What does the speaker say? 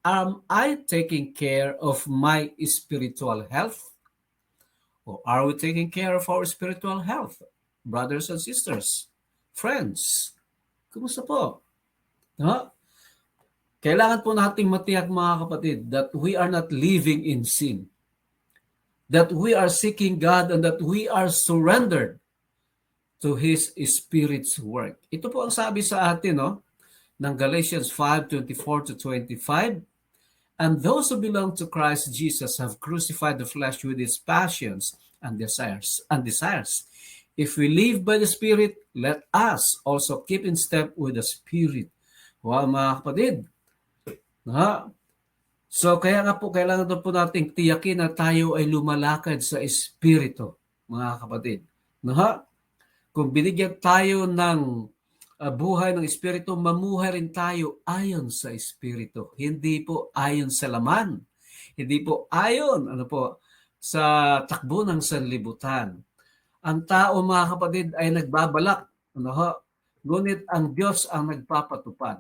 am I taking care of my spiritual health? Or are we taking care of our spiritual health? Brothers and sisters, friends, kumusta po? No? Kailangan po nating matiyak mga kapatid that we are not living in sin. That we are seeking God and that we are surrendered to His Spirit's work. Ito po ang sabi sa atin ng Galatians 5:24 to 25. And those who belong to Christ Jesus have crucified the flesh with its passions and desires. If we live by the Spirit, let us also keep in step with the Spirit. Wow, mga kapatid. So kaya nga po, kailangan po nating tiyakin na tayo ay lumalakad sa Espiritu, mga kapatid. Kung binigyan tayo ng buhay ng Espiritu, mamuhay rin tayo ayon sa Espiritu. Hindi po ayon sa laman. Hindi po ayon sa takbo ng sanlibutan. Ang tao, mga kapatid, ay nagbabalak. Ngunit ang Diyos ang nagpapatupad.